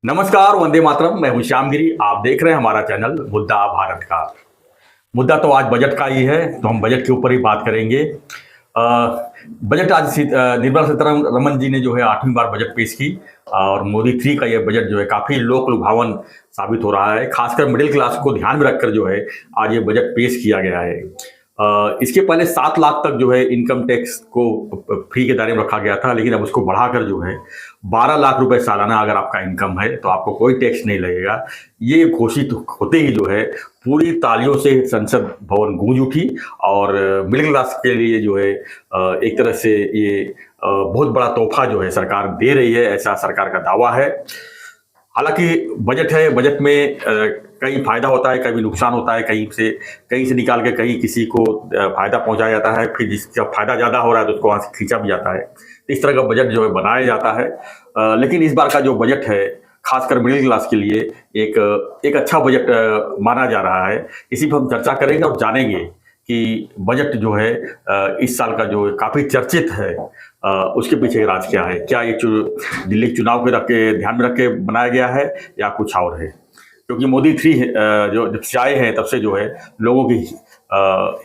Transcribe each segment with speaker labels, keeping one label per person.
Speaker 1: नमस्कार, वंदे मातरम। मैं हूं श्यामगिरी। आप देख रहे हैं हमारा चैनल मुद्दा भारत का। मुद्दा तो आज बजट का ही है, तो हम बजट के ऊपर ही बात करेंगे। बजट आज निर्मला सीतारमण जी ने जो है 8वीं बार बजट पेश की और मोदी 3 का यह बजट जो है काफ़ी लोक लुभावन साबित हो रहा है। खासकर मिडिल क्लास को ध्यान में रखकर जो है आज ये बजट पेश किया गया है। इसके पहले 7 लाख तक जो है इनकम टैक्स को फ्री के दायरे में रखा गया था, लेकिन अब उसको बढ़ाकर जो है 12 लाख रुपए सालाना अगर आपका इनकम है तो आपको कोई टैक्स नहीं लगेगा। ये घोषित होते ही जो है पूरी तालियों से संसद भवन गूंज उठी और मिडिल क्लास के लिए जो है एक तरह से ये बहुत बड़ा तोहफा जो है सरकार दे रही है, ऐसा सरकार का दावा है। हालांकि बजट है, बजट में कहीं फायदा होता है, कभी नुकसान होता है, कहीं से निकाल के कहीं किसी को फायदा पहुंचाया जाता है, फिर जिसका फायदा ज़्यादा हो रहा है तो उसको वहाँ से खींचा भी जाता है। इस तरह का बजट जो है बनाया जाता है। लेकिन इस बार का जो बजट है खासकर मिडिल क्लास के लिए एक अच्छा बजट माना जा रहा है। इसी पर हम चर्चा करेंगे और जानेंगे कि बजट जो है इस साल का जो काफ़ी चर्चित है, उसके पीछे राज क्या है। क्या ये दिल्ली चुनाव के ध्यान में रख के बनाया गया है या कुछ और है? क्योंकि मोदी 3 जो जब से आए हैं तब से जो है लोगों की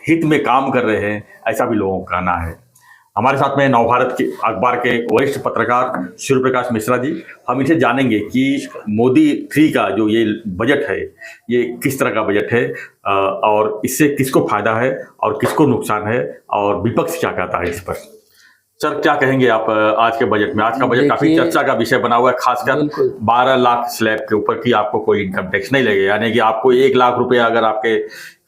Speaker 1: हित में काम कर रहे हैं, ऐसा भी लोगों का कहना है। हमारे साथ में नवभारत के अखबार के वरिष्ठ पत्रकार सूर्य प्रकाश मिश्रा जी, हम इनसे जानेंगे कि मोदी 3 का जो ये बजट है ये किस तरह का बजट है और इससे किसको फायदा है और किसको नुकसान है और विपक्ष क्या कहता है इस पर। सर, क्या कहेंगे आप आज के बजट में? आज का बजट काफी चर्चा का विषय बना हुआ है, खासकर 12 लाख स्लैब के ऊपर की आपको कोई इनकम टैक्स नहीं लगेगा। यानी कि आपको 1 लाख रुपया अगर आपके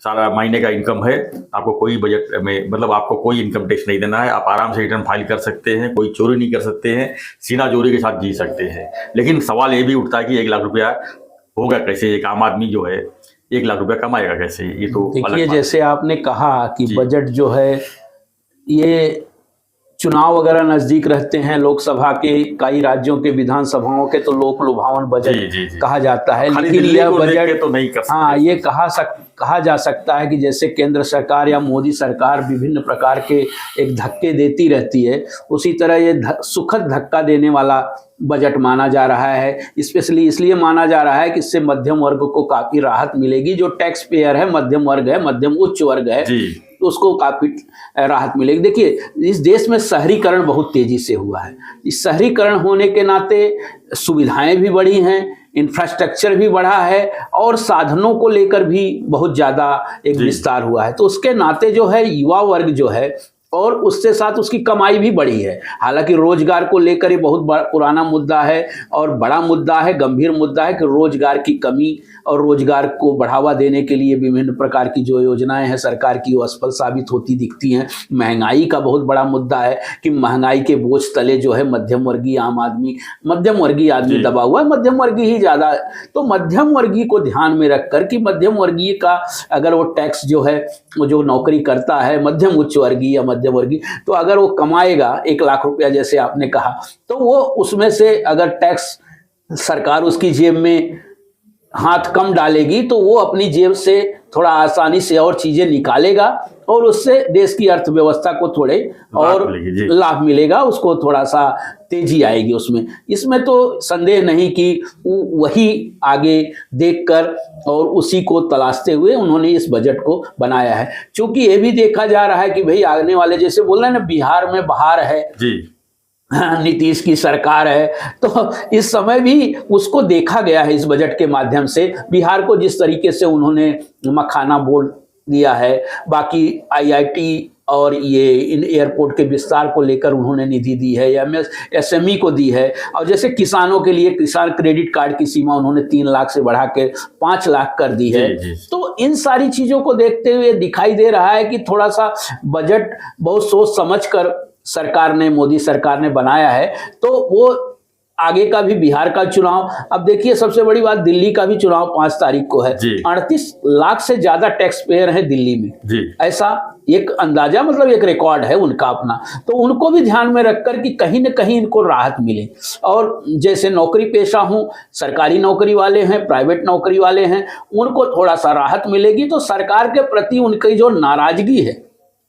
Speaker 1: सारा महीने का इनकम है, आपको कोई बजट में मतलब आपको कोई इनकम टैक्स नहीं देना है। आप आराम से रिटर्न फाइल कर सकते हैं, कोई चोरी नहीं कर सकते हैं, सीना चोरी के साथ जी सकते हैं। लेकिन सवाल ये भी उठता है कि 1 लाख रुपया होगा कैसे? एक आम आदमी जो है 1 लाख रुपया कमाएगा कैसे? ये तो
Speaker 2: देखिए, जैसे आपने कहा कि बजट जो है ये चुनाव वगैरह नजदीक रहते हैं, लोकसभा के कई राज्यों के विधानसभाओं के, तो लोक लुभावन बजट कहा जाता है। लेकिन यह बजट तो नहीं कर सकते। हाँ, ये कहा जा सकता है कि जैसे केंद्र सरकार या मोदी सरकार विभिन्न प्रकार के एक धक्के देती रहती है, उसी तरह ये सुखद धक्का देने वाला बजट माना जा रहा है। स्पेशली इसलिए माना जा रहा है कि इससे मध्यम वर्ग को काफी राहत मिलेगी। जो टैक्स पेयर है, मध्यम वर्ग है, मध्यम उच्च वर्ग है, तो उसको काफी राहत मिलेगी। देखिए, इस देश में शहरीकरण बहुत तेजी से हुआ है। इस शहरीकरण होने के नाते सुविधाएं भी बढ़ी हैं, इंफ्रास्ट्रक्चर भी बढ़ा है और साधनों को लेकर भी बहुत ज़्यादा एक विस्तार हुआ है। तो उसके नाते जो है युवा वर्ग जो है और उससे साथ उसकी कमाई भी बढ़ी है। हालांकि रोजगार को लेकर ये बहुत पुराना मुद्दा है और बड़ा मुद्दा है, गंभीर मुद्दा है कि रोजगार की कमी और रोजगार को बढ़ावा देने के लिए विभिन्न प्रकार की जो योजनाएं हैं सरकार की, वो असफल साबित होती दिखती हैं। महंगाई का बहुत बड़ा मुद्दा है कि महंगाई के बोझ तले जो है मध्यम वर्गीय आदमी दबा हुआ है, मध्यम वर्गीय ही ज़्यादा। तो मध्यम वर्गीय को ध्यान में रखकर कि मध्यम वर्गीय का अगर वो टैक्स जो है, वो जो नौकरी करता है मध्यम उच्च वर्गीय या मध्यम वर्गीय, तो अगर वो कमाएगा 1 लाख रुपया जैसे आपने कहा, तो वो उसमें से अगर टैक्स सरकार उसकी जेब में हाथ कम डालेगी तो वो अपनी जेब से थोड़ा आसानी से और चीजें निकालेगा और उससे देश की अर्थव्यवस्था को थोड़े और लाभ मिलेगा, उसको थोड़ा सा तेजी आएगी उसमें। इसमें तो संदेह नहीं कि वही आगे देखकर और उसी को तलाशते हुए उन्होंने इस बजट को बनाया है। क्योंकि ये भी देखा जा रहा है कि भाई आने वाले, जैसे बोल रहे हैं ना, बिहार में बहार है जी, नीतीश की सरकार है, तो इस समय भी उसको देखा गया है इस बजट के माध्यम से। बिहार को जिस तरीके से उन्होंने मखाना बोल दिया है, बाकी IIT और ये इन एयरपोर्ट के विस्तार को लेकर उन्होंने निधि दी है, MSME को दी है, और जैसे किसानों के लिए किसान क्रेडिट कार्ड की सीमा उन्होंने 3 लाख से बढ़ा के 5 लाख कर दी है। तो इन सारी चीजों को देखते हुए दिखाई दे रहा है कि थोड़ा सा बजट बहुत सोच समझ कर सरकार ने, मोदी सरकार ने बनाया है। तो वो आगे का भी बिहार का चुनाव, अब देखिए सबसे बड़ी बात, दिल्ली का भी चुनाव 5 तारीख को है। 38 लाख से ज्यादा टैक्स पेयर है दिल्ली में, ऐसा एक अंदाजा, मतलब एक रिकॉर्ड है उनका अपना। तो उनको भी ध्यान में रखकर कि कहीं न कहीं इनको राहत मिले। और जैसे नौकरी पेशा हूँ, सरकारी नौकरी वाले हैं, प्राइवेट नौकरी वाले हैं, उनको थोड़ा सा राहत मिलेगी तो सरकार के प्रति उनकी जो नाराजगी है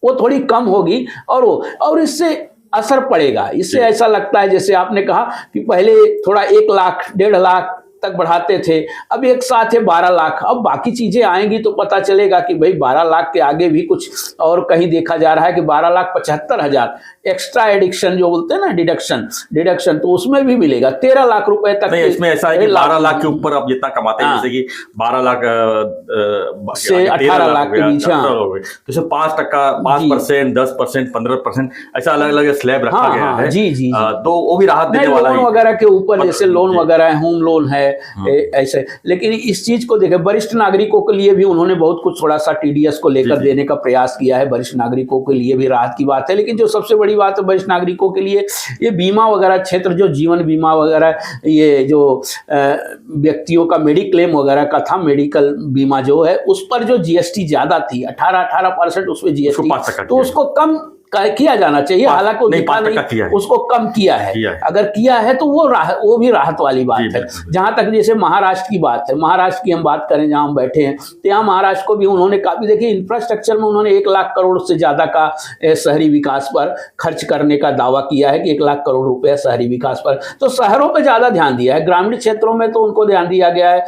Speaker 2: वो थोड़ी कम होगी और इससे असर पड़ेगा। इससे ऐसा लगता है, जैसे आपने कहा कि पहले थोड़ा 1 लाख 1.5 लाख तक बढ़ाते थे, अब एक साथ है 12 लाख। अब बाकी चीजें आएंगी तो पता चलेगा कि भाई 12 लाख के आगे भी कुछ और कहीं देखा जा रहा है कि 12,75,000 एक्स्ट्रा एडिक्शन जो बोलते हैं ना, डिडक्शन तो उसमें भी मिलेगा 13 लाख रुपए तक।
Speaker 1: नहीं, इसमें ऐसा है कि 12 लाख के ऊपर आप जितना कमाते हैं, जैसे कि 12 लाख
Speaker 2: से 18 लाख के बीच,
Speaker 1: तो इसमें 5%, 10%, 15% ऐसा अलग अलग स्लैब रखा गया है।
Speaker 2: जी।
Speaker 1: तो वो भी राहत देने वाला है।
Speaker 2: लोन वगैरह के ऊपर, जैसे लोन वगैरह है, होम लोन है, ऐसे। लेकिन इस चीज को देखें, वरिष्ठ नागरिकों के लिए भी उन्होंने बहुत कुछ थोड़ा सा TDS को लेकर देने का प्रयास किया है। वरिष्ठ नागरिकों के लिए भी राहत की बात है। लेकिन जो सबसे बड़ी बात है वरिष्ठ नागरिकों के लिए, ये बीमा वगैरह क्षेत्र, जो जीवन बीमा वगैरह, ये जो व्यक्तियों का मेडिक्लेम वगैरह का था, मेडिकल बीमा जो है, उस पर जो GST ज्यादा थी, 18% उसमें GST, तो उसको कम किया जाना चाहिए। हालांकि उसको कम किया है। अगर किया है तो वो भी राहत वाली बात है। जहां तक जैसे महाराष्ट्र की बात है, महाराष्ट्र की हम बात करें, जहां हम बैठे हैं, तो यहाँ महाराष्ट्र को भी उन्होंने काफी, देखिए इंफ्रास्ट्रक्चर में उन्होंने 1 लाख करोड़ से ज्यादा का शहरी विकास पर खर्च करने का दावा किया है कि 1 लाख करोड़ रुपए शहरी विकास पर। तो शहरों पर ज्यादा ध्यान दिया है, ग्रामीण क्षेत्रों में तो उनको ध्यान दिया गया है।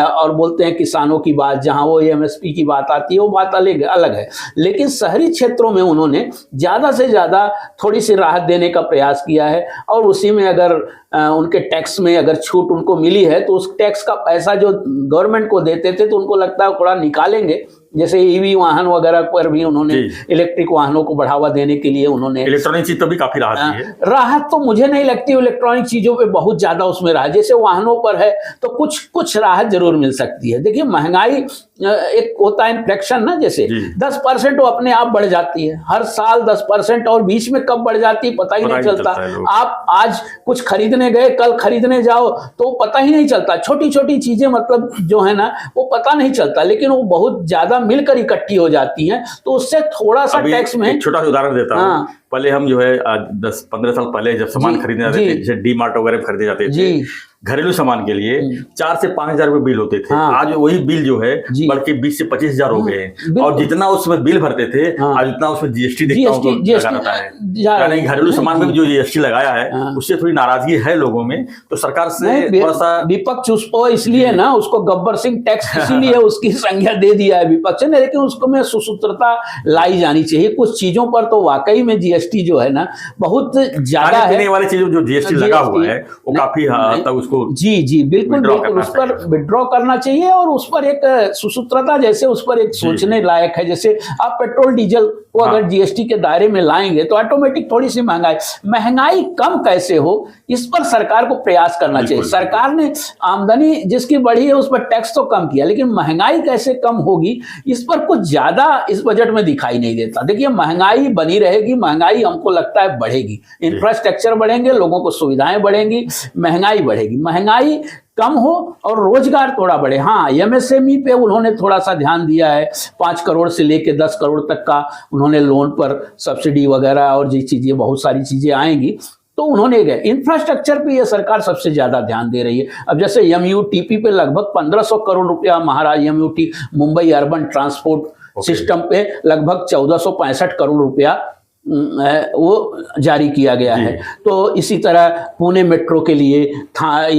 Speaker 2: और बोलते हैं किसानों की बात, जहां वो MSP की बात आती है, वो बात अलग है। लेकिन शहरी क्षेत्रों में उन्होंने ज्यादा से ज्यादा थोड़ी सी राहत देने का प्रयास किया है। और उसी में अगर उनके टैक्स में अगर छूट उनको मिली है, तो उस टैक्स का पैसा जो गवर्नमेंट को देते थे, तो उनको लगता है थोड़ा निकालेंगे। जैसे EV वाहन वगैरह पर भी उन्होंने, इलेक्ट्रिक वाहनों को बढ़ावा देने के लिए उन्होंने,
Speaker 1: इलेक्ट्रॉनिक चीज तो भी काफी राहत दी है।
Speaker 2: राहत तो मुझे नहीं लगती इलेक्ट्रॉनिक चीजों पे बहुत ज्यादा उसमें राहत, जैसे वाहनों पर है तो कुछ राहत जरूर मिल सकती है। देखिए महंगाई एक होता है इन्फ्लेक्शन ना, जैसे 10% वो अपने आप बढ़ जाती है हर साल 10%, और बीच में कब बढ़ जाती है पता ही नहीं चलता। आप आज कुछ खरीदने गए, कल खरीदने जाओ तो पता ही नहीं चलता। छोटी छोटी चीजें मतलब जो है ना, वो पता नहीं चलता, लेकिन वो बहुत ज्यादा मिलकर इकट्ठी हो जाती हैं, तो उससे थोड़ा सा टैक्स में।
Speaker 1: छोटा सा उदाहरण देता हूँ। पहले हम जो है 10-15 साल पहले जब सामान खरीदने जाते थे, जैसे D-Mart वगैरह में खरीदे जाते थे, घरेलू सामान के लिए 4 से 5 हजार रुपए बिल होते थे। आज वही बिल जो है बल्कि 20 से 25 हजार हो गए हैं। और जितना उसमें बिल भरते थे, आज उतना उसमें GST देखता हूँ लगा रहता है। यानी घरेलू सामान में जो GST लगाया है, उससे थोड़ी नाराजगी है लोगों में। तो सरकार से थोड़ा सा
Speaker 2: विपक्ष उसको इसलिए ना, उसको गब्बर सिंह टैक्स इसीलिए उसकी संज्ञा दे दिया है विपक्ष ने। लेकिन उसको में सुसूत्रता लाई जानी चाहिए। कुछ चीजों पर तो वाकई में GST जो है ना बहुत ज्यादा है।
Speaker 1: खाने वाली चीजों जो GST लगा हुआ है, वो काफी हद तक उसको
Speaker 2: जी बिल्कुल उस पर विड्रॉ करना चाहिए। और उस पर एक सुसूत्रता, जैसे उस पर एक सोचने लायक है। जैसे आप पेट्रोल डीजल को अगर GST के दायरे में लाएंगे तो ऑटोमेटिक थोड़ी सी महंगाई कम कैसे हो, इस पर सरकार को प्रयास करना चाहिए। सरकार ने आमदनी जिसकी बढ़ी है उस पर टैक्स तो कम किया, लेकिन महंगाई कैसे कम होगी, इस पर कुछ ज्यादा इस बजट में दिखाई नहीं देता। देखिए महंगाई बनी रहेगी, महंगाई हमको लगता है बढ़ेगी। इंफ्रास्ट्रक्चर बढ़ेंगे, लोगों को सुविधाएं बढ़ेंगी, महंगाई बढ़ेगी। महंगाई कम हो और रोजगार थोड़ा बढ़े। हाँ, MSME पे उन्होंने थोड़ा सा ध्यान दिया है। 5 करोड़ से लेके 10 करोड़ तक का उन्होंने लोन पर सब्सिडी वगैरह और जी चीजें, बहुत सारी चीजें आएंगी, तो उन्होंने गए। इंफ्रास्ट्रक्चर पे ये सरकार सबसे ज्यादा ध्यान दे रही है। अब जैसे MUTP पे लगभग 1500 करोड़ रुपया, महाराज MUT Mumbai urban transport system पे लगभग 1465 करोड़ रुपया वो जारी किया गया है। तो इसी तरह पुणे मेट्रो के लिए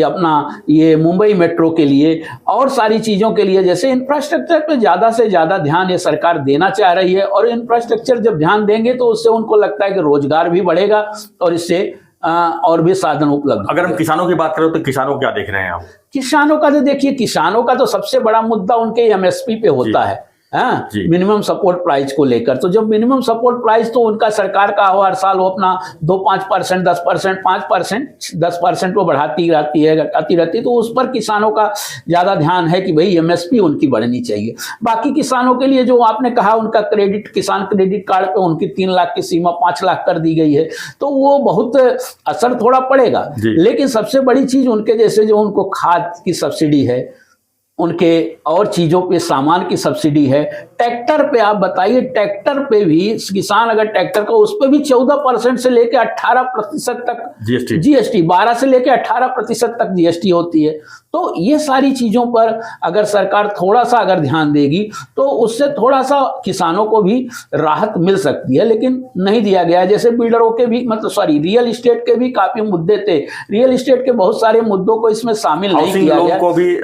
Speaker 2: अपना ये मुंबई मेट्रो के लिए और सारी चीज़ों के लिए, जैसे इंफ्रास्ट्रक्चर पे ज़्यादा से ज़्यादा ध्यान ये सरकार देना चाह रही है। और इंफ्रास्ट्रक्चर जब ध्यान देंगे तो उससे उनको लगता है कि रोजगार भी बढ़ेगा और इससे और भी साधन उपलब्ध।
Speaker 1: अगर हम किसानों की बात करें तो किसानों क्या देख रहे हैं आप?
Speaker 2: किसानों का तो देखिए, किसानों का तो सबसे बड़ा मुद्दा उनके MSP पे होता है, मिनिमम सपोर्ट प्राइस को लेकर। तो जब मिनिमम सपोर्ट प्राइस, तो उनका सरकार का हर साल वो अपना 2-5%, 10%, 5%, 10% वो बढ़ाती रहती है, तो उस पर किसानों का ज्यादा ध्यान है कि भाई MSP उनकी बढ़नी चाहिए। बाकी किसानों के लिए जो आपने कहा, उनका क्रेडिट, किसान क्रेडिट कार्ड पे उनकी 3 लाख की सीमा 5 लाख कर दी गई है, तो वो बहुत असर थोड़ा पड़ेगा। लेकिन सबसे बड़ी चीज उनके जैसे जो उनको खाद की सब्सिडी है, उनके और चीजों पे सामान की सब्सिडी है। ट्रैक्टर पे आप बताइए, ट्रैक्टर पे भी किसान अगर ट्रैक्टर का, उस पे भी 14% से लेकर 18% तक GST, 12 से लेकर 18% तक GST होती है। तो ये सारी चीजों पर अगर सरकार थोड़ा सा अगर ध्यान देगी तो उससे थोड़ा सा किसानों को भी राहत मिल सकती है, लेकिन नहीं दिया गया। जैसे बिल्डरों के भी रियल एस्टेट के भी काफी मुद्दे थे, रियल एस्टेट के बहुत सारे मुद्दों को इसमें शामिल नहीं किया गया
Speaker 1: को भी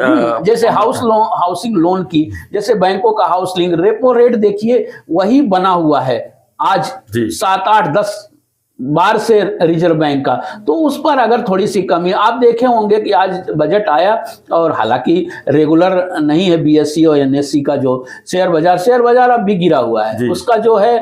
Speaker 2: जैसे हाउसिंग लोन की, जैसे बैंकों का हाउसिंग रेपो रेट देखिए वही बना हुआ है आज 7, 8, 10 बार से रिजर्व बैंक का, तो उस पर अगर थोड़ी सी कमी, आप देखे होंगे कि आज बजट आया और हालांकि रेगुलर नहीं है बीएसई और एनएसई का जो शेयर बाजार अब भी गिरा हुआ है, उसका जो है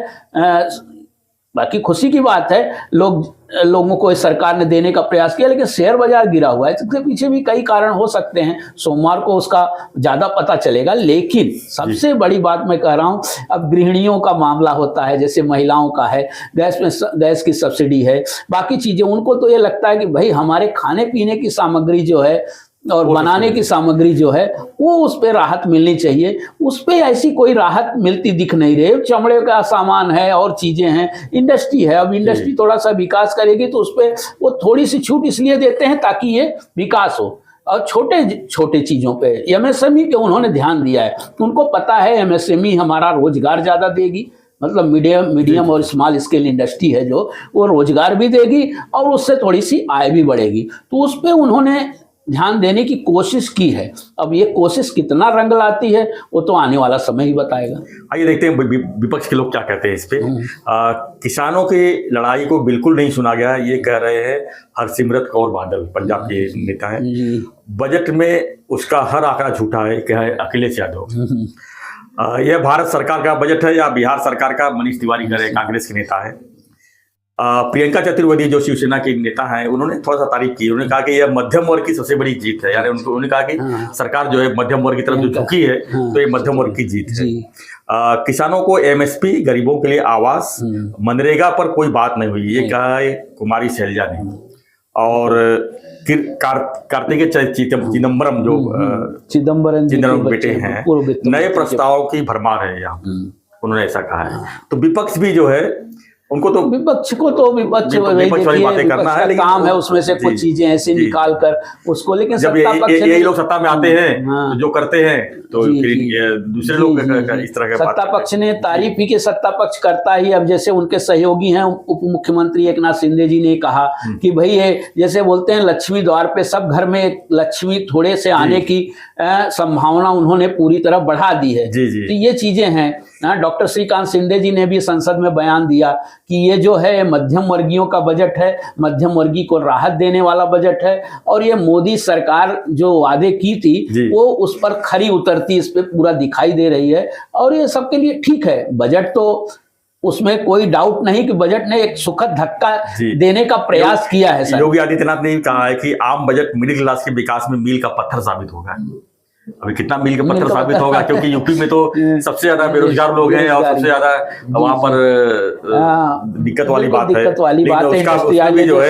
Speaker 2: बाकी खुशी की बात है लोगों को इस सरकार ने देने का प्रयास किया, लेकिन शेयर बाजार गिरा हुआ है। इसके पीछे भी कई कारण हो सकते हैं, सोमवार को उसका ज्यादा पता चलेगा। लेकिन सबसे बड़ी बात मैं कह रहा हूं, अब गृहिणियों का मामला होता है, जैसे महिलाओं का है, गैस की सब्सिडी है, बाकी चीजें, उनको तो ये लगता है कि भाई हमारे खाने पीने की सामग्री जो है और बनाने की सामग्री जो है वो उस पर राहत मिलनी चाहिए। उस पर ऐसी कोई राहत मिलती दिख नहीं रही। चमड़े का सामान है और चीजें हैं, इंडस्ट्री है, अब इंडस्ट्री थोड़ा सा विकास करेगी तो उस पर वो थोड़ी सी छूट इसलिए देते हैं ताकि ये विकास हो। और छोटे छोटे चीजों पे एमएसएमई पे उन्होंने ध्यान दिया है, उनको पता है एमएसएमई हमारा रोजगार ज्यादा देगी, मतलब मीडियम और स्मॉल स्केल इंडस्ट्री है जो वो रोजगार भी देगी और उससे थोड़ी सी आय भी बढ़ेगी, तो उस पर उन्होंने ध्यान देने की कोशिश की है। अब ये कोशिश कितना रंग लाती है वो तो आने वाला समय ही बताएगा।
Speaker 1: आइए देखते हैं विपक्ष के लोग क्या कहते हैं इस पे। किसानों की लड़ाई को बिल्कुल नहीं सुना गया, ये कह रहे हैं हरसिमरत कौर बादल, पंजाब के नेता है। बजट में उसका हर आंकड़ा झूठा है, क्या है अखिलेश यादव। यह भारत सरकार का बजट है या बिहार सरकार का, मनीष तिवारी करे कांग्रेस के नेता है। प्रियंका चतुर्वेदी जो शिवसेना के नेता हैं, उन्होंने थोड़ा सा तारीफ की, उन्होंने कहा कि यह मध्यम वर्ग की सबसे बड़ी जीत है, यानी उन्होंने कहा कि सरकार जो है मध्यम वर्ग की तरफ जो झुकी है तो ये मध्यम वर्ग की जीत है। किसानों को एमएसपी, गरीबों के लिए आवास, मनरेगा पर कोई बात नहीं हुई, ये कहा है कुमारी शैलजा ने। और फिर कार्तिकेय चिदम्बरम जो चिदम्बरम बेटे हैं, नए प्रस्तावों की भरमार है यहाँ, उन्होंने ऐसा कहा है। तो विपक्ष भी जो है उनको तो
Speaker 2: विपक्ष वाली बातें करना है, काम है उसमें से कुछ चीजें ऐसे निकाल कर उसको, लेकिन
Speaker 1: जब ये लोग सत्ता में आते हैं तो जो करते हैं तो दूसरे लोग इस तरह का
Speaker 2: सत्ता पक्ष ने तारीफ ही के सत्ता पक्ष करता ही। अब जैसे उनके सहयोगी हैं उप मुख्यमंत्री एकनाथ शिंदे जी ने कहा कि भाई ये जैसे बोलते हैं लक्ष्मी द्वार पे, सब घर में लक्ष्मी थोड़े से आने की संभावना उन्होंने पूरी तरह बढ़ा दी है। तो ये चीजें हैं। डॉक्टर श्रीकांत शिंदे जी ने भी संसद में बयान दिया कि ये जो है मध्यम वर्गीयों का बजट है, मध्यम वर्गीय को राहत देने वाला बजट है, और ये मोदी सरकार जो वादे की थी वो उस पर खरी उतरती इस पे पूरा दिखाई दे रही है। और ये सबके लिए ठीक है बजट, तो उसमें कोई डाउट नहीं कि बजट ने एक सुखद धक्का देने का प्रयास किया है।
Speaker 1: योगी आदित्यनाथ ने कहा है कि आम बजट मिडिल क्लास के विकास में मील का पत्थर साबित होगा। अभी कितना मील का पत्थर साबित होगा, क्योंकि यूपी में तो सबसे ज्यादा बेरोजगार लोग हैं और सबसे ज्यादा वहां पर दिक्कत वाली बात है। उसका भी जो है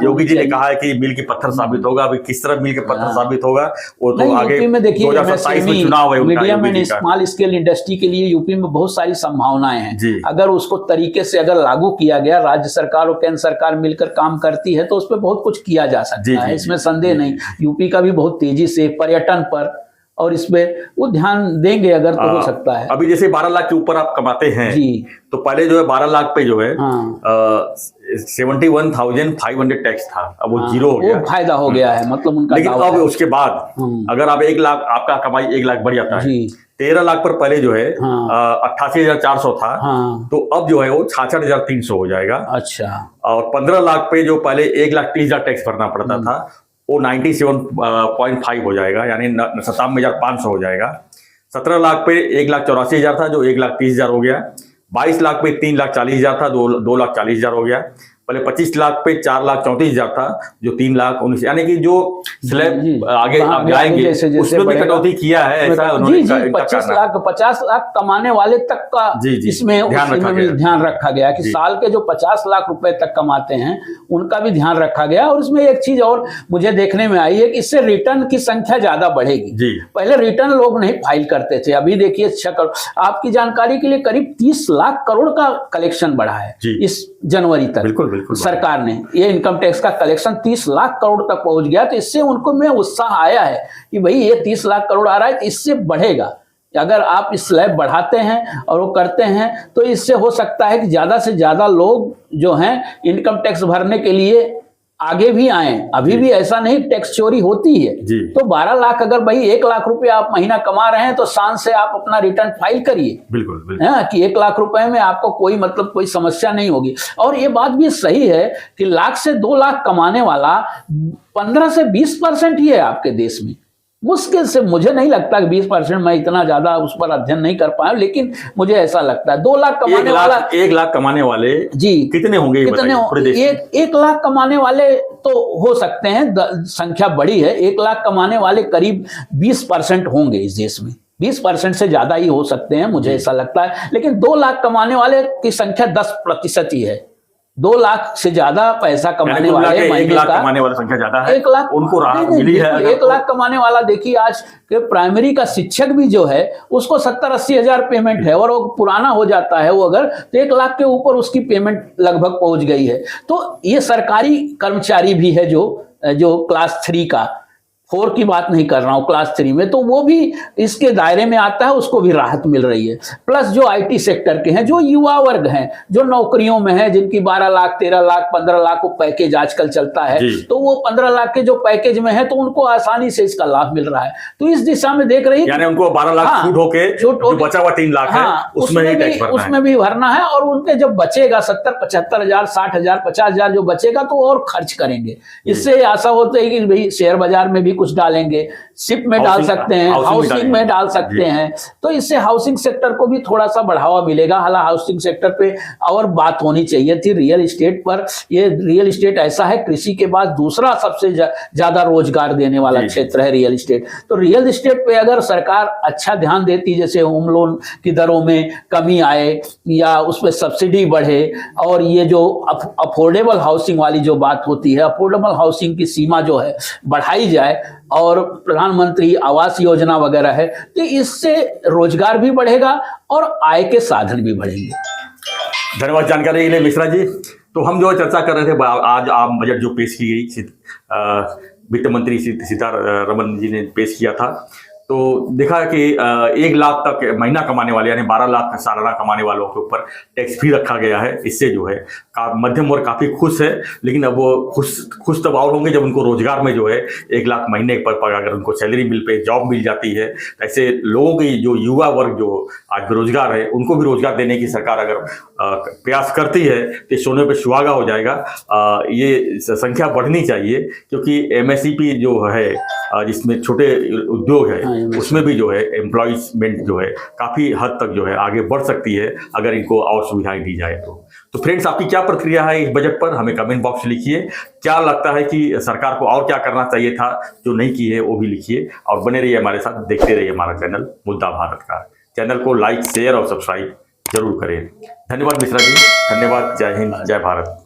Speaker 1: योगी जी ने कहा है कि मील की पत्थर साबित होगा। अभी किस तरह मील के पत्थर साबित होगा वो तो आगे 2027 में चुनाव है।
Speaker 2: Medium and small scale industry के लिए यूपी में बहुत सारी संभावनाएं हैं। अगर उसको तरीके से अगर लागू किया गया, राज्य सरकार और केंद्र सरकार मिलकर काम करती है तो उस पर बहुत कुछ किया जा सकता है, इसमें संदेह नहीं। यूपी का भी बहुत तेजी से पर्यटन पर और इसमें वो ध्यान देंगे अगर तो हो सकता है।
Speaker 1: अभी जैसे 12 लाख के ऊपर आप कमाते हैं तो पहले जो है 12 लाख पे जो है 71,500 टैक्स था, अब वो जीरो हो गया,
Speaker 2: वो फायदा हो गया है, मतलब उनका।
Speaker 1: लेकिन अब उसके बाद अगर आप 1 लाख, आपका कमाई 1 लाख बढ़ जाता है, 13 लाख पर पहले जो है 88,400 था, तो अब जो है वो 66,300 हो जाएगा।
Speaker 2: अच्छा।
Speaker 1: और 15 लाख पे जो पहले 1,30,000 टैक्स भरना पड़ता था वो 97.5 हो जाएगा, यानी 97,500 हो जाएगा। 17 लाख पे 1,84,000 था जो 1,30,000 हो गया। 22 लाख पे 3,40,000 था, 2,40,000 हो गया। पहले 25 लाख पे 4,34,000 था जो 3,19,000, यानी कि जो स्लैब आगे आप जाएंगे उसमें भी कटौती किया है। ऐसा उन्होंने
Speaker 2: 50 लाख कमाने वाले तक का इसमें ध्यान रखा गया कि साल के जो 50 लाख रुपए तक कमाते हैं उनका भी ध्यान रखा गया। और इसमें एक चीज और मुझे देखने में आई है कि इससे रिटर्न की संख्या ज्यादा बढ़ेगी। पहले रिटर्न लोग नहीं फाइल करते थे, अभी देखिए 6 करोड़, आपकी जानकारी के लिए करीब 30 लाख करोड़ का कलेक्शन बढ़ा है इस जनवरी तक।
Speaker 1: बिल्कुल। बिल्कुल
Speaker 2: सरकार ने, ये इनकम टैक्स का कलेक्शन 30 लाख करोड़ तक पहुंच गया। तो इससे उनको में उत्साह आया है कि भाई ये 30 लाख करोड़ आ रहा है तो इससे बढ़ेगा। अगर आप इस स्लैब बढ़ाते हैं और वो करते हैं तो इससे हो सकता है कि ज़्यादा से ज़्यादा लोग जो हैं इनकम टैक्स भरने के लिए आगे भी आए। अभी भी ऐसा नहीं टैक्स चोरी होती है। तो 12 लाख अगर भाई 1 लाख रुपए आप महीना कमा रहे हैं तो शान से आप अपना रिटर्न फाइल करिए।
Speaker 1: बिल्कुल
Speaker 2: है कि 1 लाख रुपए में आपको कोई मतलब कोई समस्या नहीं होगी। और ये बात भी सही है कि लाख से 2 लाख कमाने वाला 15 से 20% ही है आपके देश में। मुश्किल से, मुझे नहीं लगता कि 20%, मैं इतना ज्यादा उस पर अध्ययन नहीं कर पाया, लेकिन मुझे ऐसा लगता है 2 लाख कमाने वाला,
Speaker 1: 1 लाख कमाने वाले
Speaker 2: जी
Speaker 1: कितने होंगे?
Speaker 2: कितने? 1 लाख कमाने वाले तो हो सकते हैं, संख्या बड़ी है। 1 लाख कमाने वाले करीब 20% होंगे इस देश में। 20% से ज्यादा ही हो सकते हैं, मुझे ऐसा लगता है। लेकिन 2 लाख कमाने वाले की संख्या 10% ही है। 2 लाख से ज्यादा पैसा कमाने वाले,
Speaker 1: 1 लाख कमाने वाले संख्या ज्यादा है,
Speaker 2: 1 लाख
Speaker 1: उनको राहत मिली है।
Speaker 2: 1 लाख कमाने वाला, देखिए आज के प्राइमरी का शिक्षक भी जो है उसको 70-80 हजार पेमेंट है और वो पुराना हो जाता है वो अगर, तो 1 लाख के ऊपर उसकी पेमेंट लगभग पहुंच गई है। तो ये सरकारी कर्मचारी भी है जो क्लास 3 का, 4 की बात नहीं कर रहा हूं, क्लास 3 में, तो वो भी इसके दायरे में आता है, उसको भी राहत मिल रही है। प्लस जो IT सेक्टर के हैं, जो युवा वर्ग हैं, जो नौकरियों में है, जिनकी 12 लाख 13 लाख 15 लाख को पैकेज आजकल चलता है, तो वो 15 लाख के जो पैकेज में है तो उनको आसानी से इसका लाभ मिल रहा है। तो इस दिशा में देख रही है,
Speaker 1: यानी उनको 12 लाख छूट होके जो बचा हुआ 3 लाख है उसमें
Speaker 2: भी भरना है। और उनके जब बचेगा 70-75 हजार 60 हजार 50 हजार जो बचेगा तो और खर्च करेंगे। इससे आशा होती है कि भाई शेयर बाजार में भी कुछ डालेंगे, शिप में डाल सकते हैं, हाउसिंग में डाल सकते हैं, तो इससे हाउसिंग सेक्टर को भी थोड़ा सा बढ़ावा मिलेगा। हालांकि हाउसिंग सेक्टर पे और बात होनी चाहिए थी, रियल एस्टेट पर। ये रियल एस्टेट ऐसा है, कृषि के बाद दूसरा सबसे ज्यादा रोजगार देने वाला क्षेत्र है रियल एस्टेट। तो रियल एस्टेट पे अगर सरकार अच्छा ध्यान देती, जैसे होम लोन की दरों में कमी आए या उस पर सब्सिडी बढ़े, और ये जो अफोर्डेबल हाउसिंग वाली जो बात होती है, अफोर्डेबल हाउसिंग की सीमा जो है बढ़ाई जाए, और प्रधानमंत्री आवास योजना वगैरह है, तो इससे रोजगार भी बढ़ेगा और आय के साधन भी बढ़ेंगे।
Speaker 1: धन्यवाद जानकारी के लिए मिश्रा जी। तो हम जो चर्चा कर रहे थे, आज आम बजट जो पेश की गई, वित्त मंत्री सीतारमण जी ने पेश किया था, तो देखा कि 1 लाख तक महीना कमाने वाले यानी 12 लाख सालाना कमाने वालों के ऊपर टैक्स फ्री रखा गया है। इससे जो है मध्यम वर्ग काफ़ी खुश है, लेकिन अब वो खुश तब और होंगे जब उनको रोजगार में जो है 1 लाख महीने पर अगर उनको सैलरी मिल पे जॉब मिल जाती है। ऐसे लोगों की जो युवा वर्ग जो आज बेरोजगार है उनको भी रोजगार देने की सरकार अगर प्रयास करती है तो सोने पे सुहागा हो जाएगा। ये संख्या बढ़नी चाहिए, क्योंकि MSEP जो है जिसमें छोटे उद्योग है उसमें भी जो है एम्प्लॉयमेंट जो है काफ़ी हद तक जो है आगे बढ़ सकती है अगर इनको और सुविधाएं दी जाए तो फ्रेंड्स, आपकी क्या प्रतिक्रिया है इस बजट पर? हमें कमेंट बॉक्स में लिखिए। क्या लगता है कि सरकार को और क्या करना चाहिए था जो नहीं की है, वो भी लिखिए। और बने रहिए हमारे साथ, देखते रहिए हमारा चैनल मुद्दा भारत का। चैनल को लाइक, शेयर और सब्सक्राइब जरूर करें। धन्यवाद मिश्रा जी, धन्यवाद। जय हिंद, जय भारत।